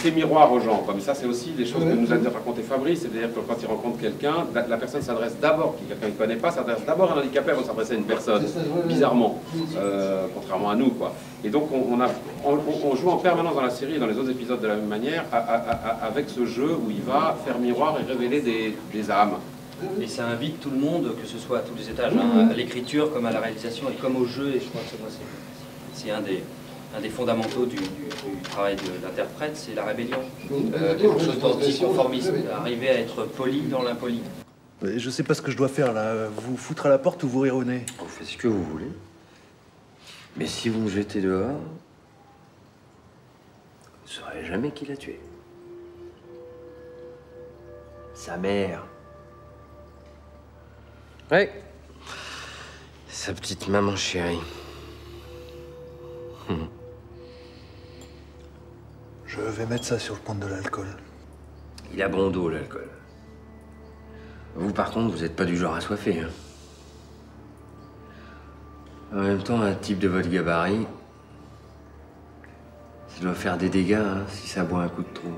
fait miroir aux gens. Comme ça, c'est aussi des choses que nous a raconté Fabrice, c'est-à-dire que quand il rencontre quelqu'un, la personne s'adresse d'abord, quelqu'un qu'il ne connaît pas, s'adresse d'abord à un handicapé avant de s'adresser à une personne, bizarrement, contrairement à nous, quoi. Et donc on joue en permanence dans la série et dans les autres épisodes de la même manière, avec ce jeu où il va faire miroir et révéler des âmes. Et ça invite tout le monde, que ce soit à tous les étages, hein, à l'écriture comme à la réalisation et comme au jeu, et je crois que c'est un des fondamentaux du travail de l'interprète, c'est la rébellion. Quelque chose d'anticonformiste, arriver à être poli dans l'impoli. Je sais pas ce que je dois faire là, vous foutre à la porte ou vous rire au nez. Vous faites ce que vous voulez. Mais si vous me jetez dehors, vous ne saurez jamais qui l'a tué. Sa mère. Ouais. Sa petite maman chérie. Je vais mettre ça sur le compte de l'alcool. Il a bon dos, l'alcool. Vous, par contre, vous n'êtes pas du genre assoiffé, hein. En même temps, un type de votre gabarit, ça doit faire des dégâts, hein, si ça boit un coup de trop.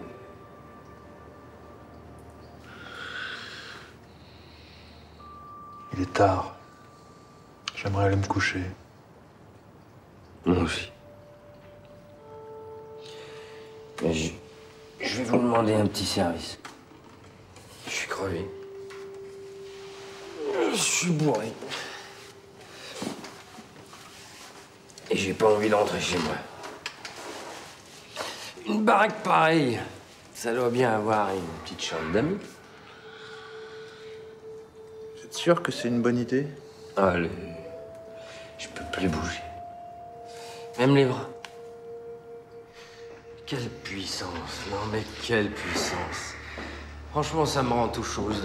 Il est tard. J'aimerais aller me coucher. Moi aussi. Mais je vais vous demander un petit service. Je suis crevé. Je suis bourré. Et j'ai pas envie d'entrer chez moi. Une baraque pareille, ça doit bien avoir une petite chambre d'amis. Vous êtes sûr que c'est une bonne idée? Allez, je peux plus bouger. Même les bras. Quelle puissance, non mais quelle puissance. Franchement, ça me rend tout chose.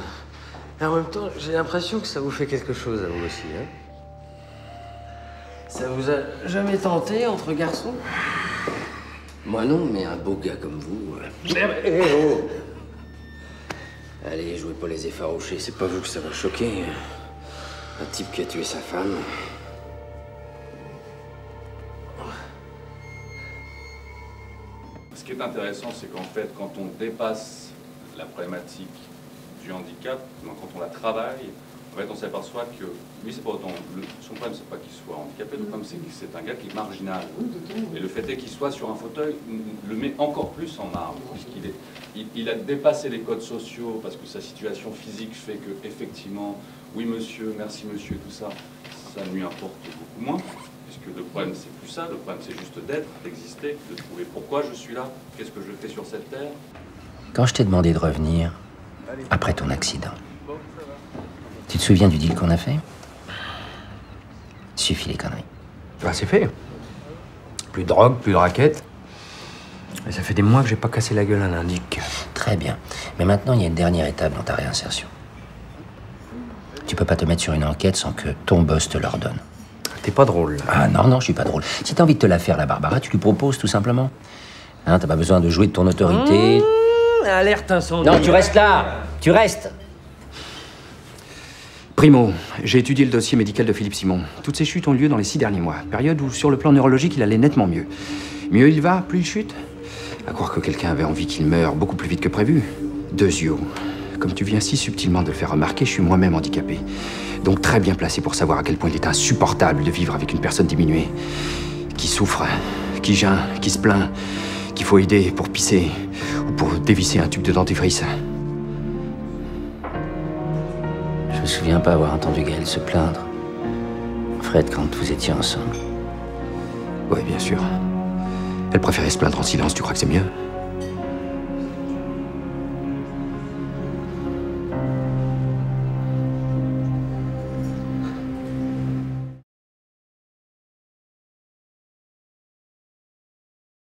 Et en même temps, j'ai l'impression que ça vous fait quelque chose à vous aussi, hein. Ça vous a jamais tenté entre garçons? Moi non, mais un beau gars comme vous... Oh. Allez, jouez pas les effarouchés, c'est pas vous que ça va choquer. Un type qui a tué sa femme. Ce qui est intéressant, c'est qu'en fait, quand on dépasse la problématique du handicap, quand on la travaille, en fait, on s'aperçoit que lui, c'est pas autant. Son problème, c'est pas qu'il soit handicapé, le problème, c'est que c'est un gars qui est marginal. Et le fait est qu'il soit sur un fauteuil le met encore plus en marge, puisqu'il a dépassé les codes sociaux, parce que sa situation physique fait que, effectivement, oui, monsieur, merci, monsieur, tout ça, ça lui importe beaucoup moins. Puisque le problème, c'est plus ça, le problème, c'est juste d'être, d'exister, de trouver pourquoi je suis là, qu'est-ce que je fais sur cette terre. Quand je t'ai demandé de revenir, après ton accident, tu te souviens du deal qu'on a fait? Suffit les conneries. Bah, c'est fait. Plus de drogue, plus de raquettes. Mais ça fait des mois que j'ai pas cassé la gueule à un indique. Très bien. Mais maintenant, il y a une dernière étape dans ta réinsertion. Tu peux pas te mettre sur une enquête sans que ton boss te l'ordonne. T'es pas drôle. Ah non, non, je suis pas drôle. Si t'as envie de te la faire, la Barbara, tu lui proposes tout simplement. Hein, t'as pas besoin de jouer de ton autorité. Alerte incendie. Non, tu restes là. Tu restes. Primo, j'ai étudié le dossier médical de Philippe Simon. Toutes ces chutes ont lieu dans les 6 derniers mois. Période où, sur le plan neurologique, il allait nettement mieux. Mieux il va, plus il chute. À croire que quelqu'un avait envie qu'il meure beaucoup plus vite que prévu. Dezio. Comme tu viens si subtilement de le faire remarquer, je suis moi-même handicapé. Donc très bien placé pour savoir à quel point il est insupportable de vivre avec une personne diminuée. Qui souffre, qui geint, qui se plaint, qu'il faut aider pour pisser ou pour dévisser un tube de dentifrice. Je me souviens pas avoir entendu Gaëlle se plaindre. Fred, quand vous étiez ensemble. Ouais, bien sûr. Elle préférait se plaindre en silence, tu crois que c'est mieux?